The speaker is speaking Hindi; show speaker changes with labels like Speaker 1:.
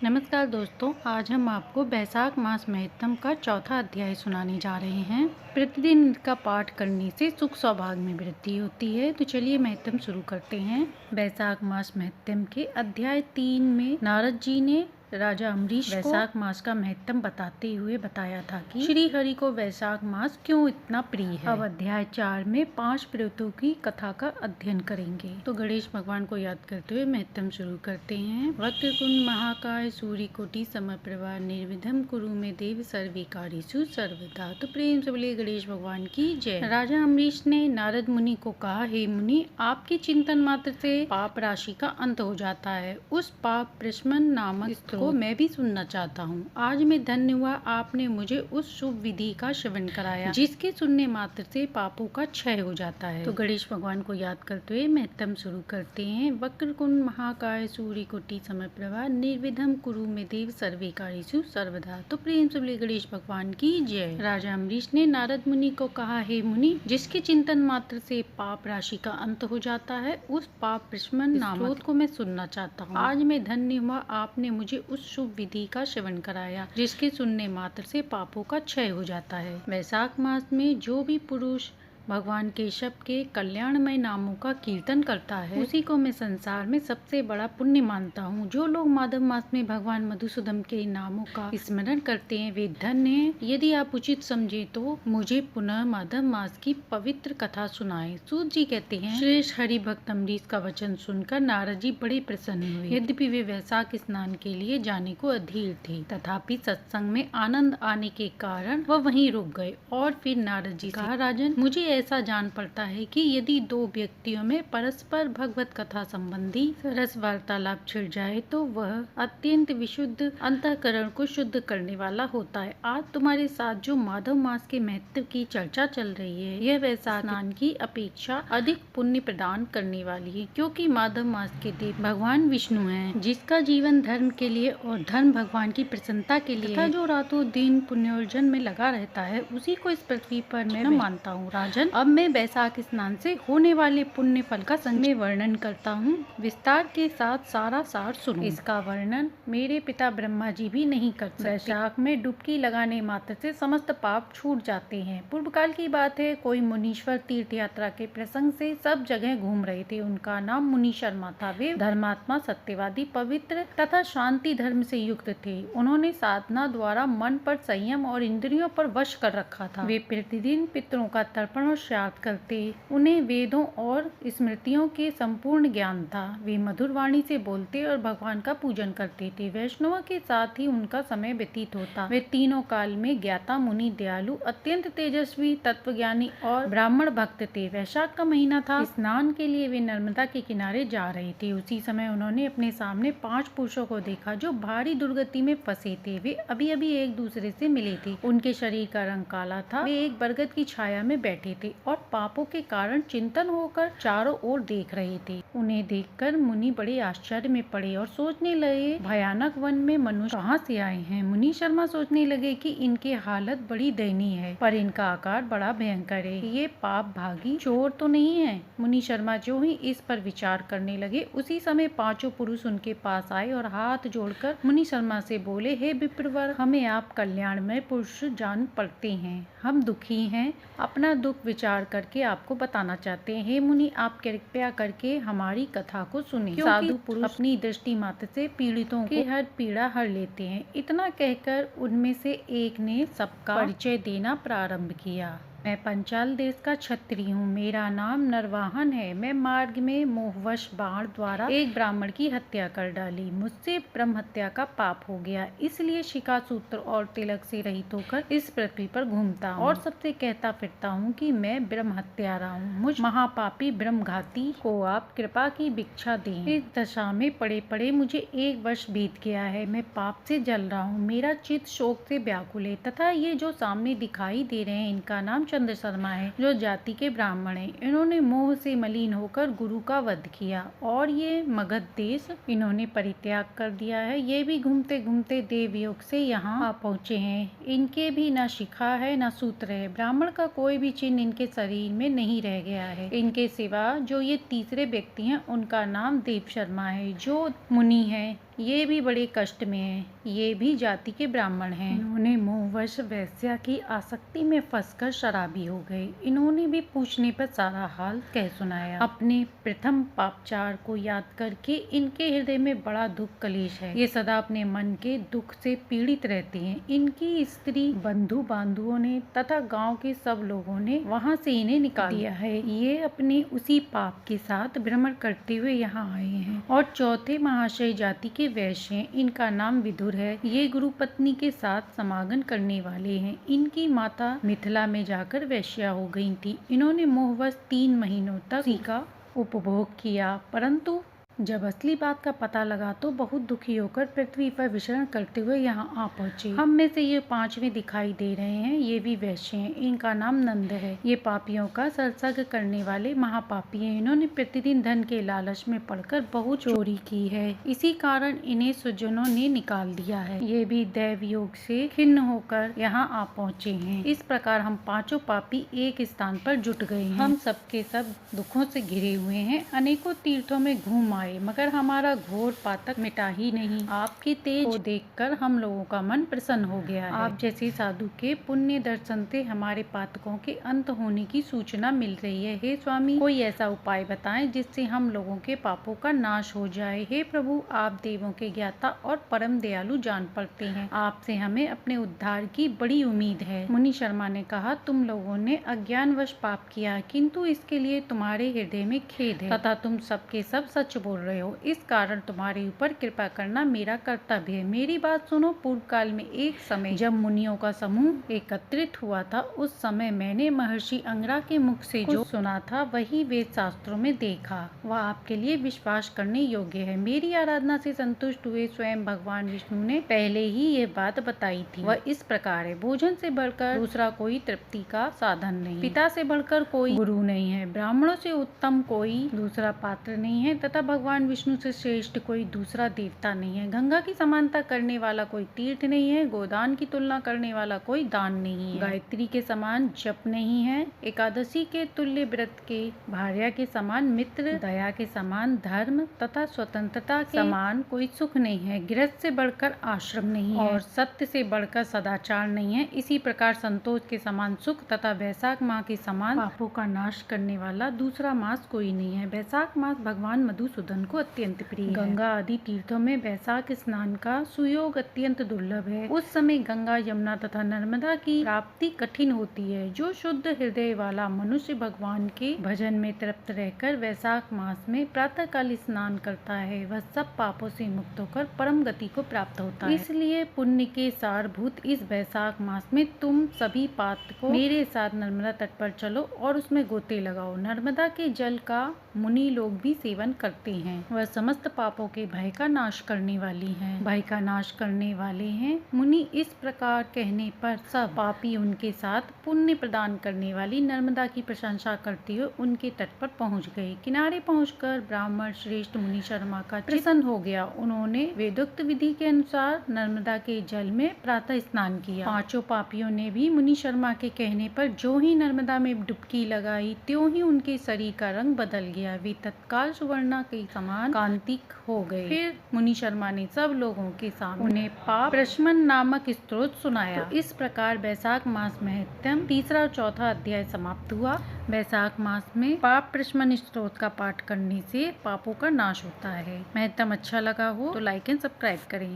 Speaker 1: नमस्कार दोस्तों, आज हम आपको बैसाख मास महत्तम का चौथा अध्याय सुनाने जा रहे हैं। प्रतिदिन इनका पाठ करने से सुख सौभाग्य में वृद्धि होती है। तो चलिए महत्तम शुरू करते हैं। बैसाख मास महत्तम के अध्याय 3 में नारद जी ने राजा अम्बरीश को वैशाख मास का महत्तम बताते हुए बताया था कि श्री हरि को वैशाख मास क्यों इतना प्रिय है। अब अध्याय 4 में 5 प्रेतों की कथा का अध्ययन करेंगे। तो गणेश भगवान को याद करते हुए महत्तम शुरू करते हैं। वक्रतुंड महाकाय सूर्यकोटि समप्रभा निर्विघ्नं कुरु मे देव सर्वकार्येषु सर्वदा। तो प्रेम से बोलिए गणेश भगवान की जय। राजा अम्बरीश ने नारद मुनि को कहा, हे मुनि, आपके चिंतन मात्र से पाप राशि का अंत हो जाता है। उस पाप प्रशमन नामक को मैं भी सुनना चाहता हूँ। आज मैं धन्य हुआ, आपने मुझे उस शुभ विधि का श्रवण कराया जिसके सुनने मात्र से पापों का क्षय हो जाता है। तो गणेश भगवान को याद करते हुए महत्तम शुरू करते हैं। वक्रकुंड महाकाय सूर्यकोटि समप्रभा निर्विघ्नं कुरु मे देव सर्वकार्येषु सर्वदा। तो प्रेम से बोलिए गणेश भगवान की जय। राजा अम्बरीश ने नारद मुनि को कहा, हे मुनि, जिसके चिंतन मात्र से पाप राशि का अंत हो जाता है, उस पाप प्रशमन नामक को मैं सुनना चाहता हूँ। आज मैं धन्य हुआ, आपने मुझे उस शुभ विधि का श्रवण कराया जिसके सुनने मात्र से पापों का क्षय हो जाता है। वैशाख मास में जो भी पुरुष भगवान केशव के कल्याणमय नामों का कीर्तन करता है, उसी को मैं संसार में सबसे बड़ा पुण्य मानता हूँ। जो लोग माधव मास में भगवान मधुसूदन के नामों का स्मरण करते हैं, वे धन्य हैं। यदि आप उचित समझे तो मुझे पुनः माधव मास की पवित्र कथा सुनाएं। सूत जी कहते हैं, श्रेष्ठ हरि भक्त अम्बरीश का वचन सुनकर नारद जी बड़े प्रसन्न हुए। यद्यपि वे वैशाख स्नान के लिए जाने को अधीर थे, तथापि सत्संग में आनंद आने के कारण वह वहीं रुक गए और फिर नारद जी से कहा, राजन, मुझे ऐसा जान पड़ता है कि यदि दो व्यक्तियों में परस्पर भगवत कथा संबंधी रस वार्तालाप छिड़ जाए तो वह अत्यंत विशुद्ध अंतःकरण को शुद्ध करने वाला होता है। आज तुम्हारे साथ जो माधव मास के महत्व की चर्चा चल रही है, यह वैशाख स्नान की अपेक्षा अधिक पुण्य प्रदान करने वाली है, क्योंकि माधव मास के देव भगवान विष्णु हैं, जिसका जीवन धर्म के लिए और धर्म भगवान की प्रसन्नता के लिए तथा जो रातों दिन पुण्योर्जन में लगा रहता है, उसी को इस पृथ्वी पर मैं मानता हूँ। राजन, अब मैं वैशाख स्नान से होने वाले पुण्य फल का संक्षेप वर्णन करता हूँ। विस्तार के साथ सारा सार सुनो। इसका वर्णन मेरे पिता ब्रह्मा जी भी नहीं कर सकते। वैशाख में डुबकी लगाने मात्र से समस्त पाप छूट जाते हैं। पूर्व काल की बात है, कोई मुनीश्वर तीर्थ यात्रा के प्रसंग से सब जगह घूम रहे थे। उनका नाम मुनि शर्मा था। वे धर्मात्मा, सत्यवादी, पवित्र तथा शांति धर्म से युक्त थे। उन्होंने साधना द्वारा मन पर संयम और इंद्रियों पर वश कर रखा था। वे प्रतिदिन पितरों का तर्पण और श्राद्ध करते। उन्हें वेदों और स्मृतियों के संपूर्ण ज्ञान था। वे मधुर वाणी से बोलते और भगवान का पूजन करते थे। वैष्णवों के साथ ही उनका समय व्यतीत होता। वे तीनों काल में ज्ञाता, मुनि, दयालु, अत्यंत तेजस्वी, तत्वज्ञानी और ब्राह्मण भक्त थे। वैशाख का महीना था। स्नान के लिए वे नर्मदा के किनारे जा रहे थे। उसी समय उन्होंने अपने सामने 5 पुरुषों को देखा जो भारी दुर्गति में फंसे थे। वे अभी अभी एक दूसरे से मिले थे। उनके शरीर का रंग काला था। वे एक बरगद की छाया में बैठे थे और पापों के कारण चिंतन होकर चारों ओर देख रहे थे। उन्हें देखकर मुनि बड़े आश्चर्य में पड़े और सोचने लगे, भयानक वन में मनुष्य कहाँ से आए हैं। मुनि शर्मा सोचने लगे कि इनकी हालत बड़ी दयनीय है, पर इनका आकार बड़ा भयंकर है। ये पाप भागी चोर तो नहीं है। मुनि शर्मा जो ही इस पर विचार करने लगे, उसी समय 5 पुरुष उनके पास आए और हाथ जोड़कर मुनि शर्मा से बोले, हे विप्रवर, हमें आप कल्याणमय पुरुष जान पड़ते हैं। हम दुखी हैं, अपना दुख विचार करके आपको बताना चाहते हैं। हे मुनि, आप कृपया करके हमारी कथा को सुने। साधु पुरुष अपनी दृष्टि मात्र से पीड़ितों की हर पीड़ा हर लेते हैं। इतना कहकर उनमें से एक ने सबका परिचय देना प्रारंभ किया। मैं पंचाल देश का क्षत्रिय हूँ। मेरा नाम नरवाहन है। मैं मार्ग में मोहवश बाण द्वारा एक ब्राह्मण की हत्या कर डाली। मुझसे ब्रह्म हत्या का पाप हो गया, इसलिए शिखा, सूत्र और तिलक से रहित होकर इस पृथ्वी पर घूमता हूँ और सबसे कहता फिरता हूँ कि मैं ब्रह्म हत्यारा हूँ। मुझ महापापी ब्रह्मघाती को आप कृपा की भिक्षा दें। इस दशा में पड़े पड़े मुझे 1 वर्ष बीत गया है। मैं पाप से जल रहा हूँ। मेरा चित्त शोक से व्याकुल है तथा ये जो सामने दिखाई दे रहे हैं, इनका नाम चंद्र शर्मा है, जो जाति के ब्राह्मण हैं। इन्होंने मोह से मलिन होकर गुरु का वध किया और ये मगध देश इन्होंने परित्याग कर दिया है। ये भी घूमते घूमते देवयोग से यहाँ आ पहुँचे हैं। इनके भी न शिखा है न सूत्र है। ब्राह्मण का कोई भी चिन्ह इनके शरीर में नहीं रह गया है। इनके सिवा जो ये तीसरे व्यक्ति हैं, उनका नाम देव शर्मा है, जो मुनि है। ये भी बड़े कष्ट में हैं, ये भी जाति के ब्राह्मण हैं। इन्होंने मोहवश वेश्या की आसक्ति में फंसकर शराबी हो गए। इन्होंने भी पूछने पर सारा हाल कह सुनाया। अपने प्रथम पापचार को याद करके इनके हृदय में बड़ा दुख कलेश है। ये सदा अपने मन के दुख से पीड़ित रहते हैं। इनकी स्त्री, बंधु बांधुओं ने तथा गांव के सब लोगों ने वहां से इन्हें निकाल दिया है। ये अपने उसी पाप के साथ भ्रमण करते हुए यहाँ आए हैं। और चौथे महाशय जाति के वैश्य हैं। इनका नाम विदुर है। ये गुरु पत्नी के साथ समागम करने वाले हैं। इनकी माता मिथिला में जाकर वैश्या हो गई थी। इन्होंने मोहवश 3 महीनों तक उसी का उपभोग किया, परंतु जब असली बात का पता लगा तो बहुत दुखी होकर पृथ्वी पर विचरण करते हुए यहाँ आ पहुँचे। हम में से ये 5वें दिखाई दे रहे हैं। ये भी वैश्य हैं। इनका नाम नंद है। ये पापियों का संसर्ग करने वाले महापापी हैं। इन्होंने प्रतिदिन धन के लालच में पड़कर बहुत चोरी की है। इसी कारण इन्हें सुजनों ने निकाल दिया है। ये भी दैव योग से खिन्न होकर यहाँ आ पहुँचे हैं। इस प्रकार हम 5 पापी एक स्थान पर जुट गए हैं। हम सबके सब दुखों से घिरे हुए हैं। अनेकों तीर्थों में घूम आए, मगर हमारा घोर पातक मिटा ही नहीं। आपके तेज को देखकर हम लोगों का मन प्रसन्न हो गया है। आप जैसे साधु के पुण्य दर्शन से हमारे पातकों के अंत होने की सूचना मिल रही है। हे स्वामी, कोई ऐसा उपाय बताएं जिससे हम लोगों के पापों का नाश हो जाए। हे प्रभु, आप देवों के ज्ञाता और परम दयालु जान पड़ते हैं। आपसे हमें अपने उद्धार की बड़ी उम्मीद है। मुनि शर्मा ने कहा, तुम लोगों ने अज्ञानवश पाप किया, किंतु इसके लिए तुम्हारे हृदय में खेद है तथा तुम सबके सब सच बोल रहे हो। इस कारण तुम्हारे ऊपर कृपा करना मेरा कर्तव्य है। मेरी बात सुनो। पूर्व काल में एक समय जब मुनियों का समूह एकत्रित हुआ था, उस समय मैंने महर्षि अंगरा के मुख से जो सुना था वही वेद शास्त्रों में देखा। वह आपके लिए विश्वास करने योग्य है। मेरी आराधना से संतुष्ट हुए स्वयं भगवान विष्णु ने पहले ही ये बात बताई थी। वह इस प्रकार है, भोजन से बढ़कर दूसरा कोई तृप्ति का साधन नहीं, पिता से बढ़कर कोई गुरु नहीं है, ब्राह्मणों से उत्तम कोई दूसरा पात्र नहीं है तथा भगवान विष्णु से श्रेष्ठ कोई दूसरा देवता नहीं है। गंगा की समानता करने वाला कोई तीर्थ नहीं है। गोदान की तुलना करने वाला कोई दान नहीं है। गायत्री के समान जप नहीं है। एकादशी के तुल्य व्रत के, भार्या के समान मित्र, दया के समान धर्म तथा स्वतंत्रता के समान कोई सुख नहीं है। गृहस्थ से बढ़कर आश्रम नहीं है और सत्य से बढ़कर सदाचार नहीं है। इसी प्रकार संतोष के समान सुख तथा वैशाख माह के समान पापों का नाश करने वाला दूसरा मास कोई नहीं है। वैशाख मास भगवान मधुसूदन को अत्यंत प्रिय है। गंगा आदि तीर्थों में वैशाख स्नान का सुयोग अत्यंत दुर्लभ है। उस समय गंगा, यमुना तथा नर्मदा की प्राप्ति कठिन होती है। जो शुद्ध हृदय वाला मनुष्य भगवान के भजन में तृप्त रहकर वैशाख मास में प्रातः काल स्नान करता है, वह सब पापों से मुक्त होकर परम गति को प्राप्त होता है। इसलिए पुण्य के सारभूत इस वैशाख मास में तुम सभी पातकों मेरे साथ नर्मदा तट पर चलो और उसमें गोते लगाओ। नर्मदा के जल का मुनि लोग भी सेवन करते हैं। वह समस्त पापों के भय का नाश करने वाली है, भय का नाश करने वाले हैं। मुनि इस प्रकार कहने पर सब पापी उनके साथ पुण्य प्रदान करने वाली नर्मदा की प्रशंसा करते हुए उनके तट पर पहुंच गए। किनारे पहुंचकर ब्राह्मण श्रेष्ठ मुनि शर्मा का प्रसन्न हो गया। उन्होंने वेदोक्त विधि के अनुसार नर्मदा के जल में प्रातः स्नान किया। 5 पापियों ने भी मुनि शर्मा के कहने पर जो ही नर्मदा में डुबकी लगाई, त्यों ही उनके शरीर का रंग बदल गया। वे तत्काल सुवर्णा के समान कांतिक हो गए। फिर मुनि शर्मा ने सब लोगों के सामने उन्हें पाप प्रशमन नामक स्तोत्र सुनाया। तो इस प्रकार वैशाख मास महत्तम 3 और 4 अध्याय समाप्त हुआ। वैशाख मास में पाप प्रशमन स्तोत्र का पाठ करने से पापों का नाश होता है। महत्तम अच्छा लगा हो तो लाइक एंड सब्सक्राइब करें।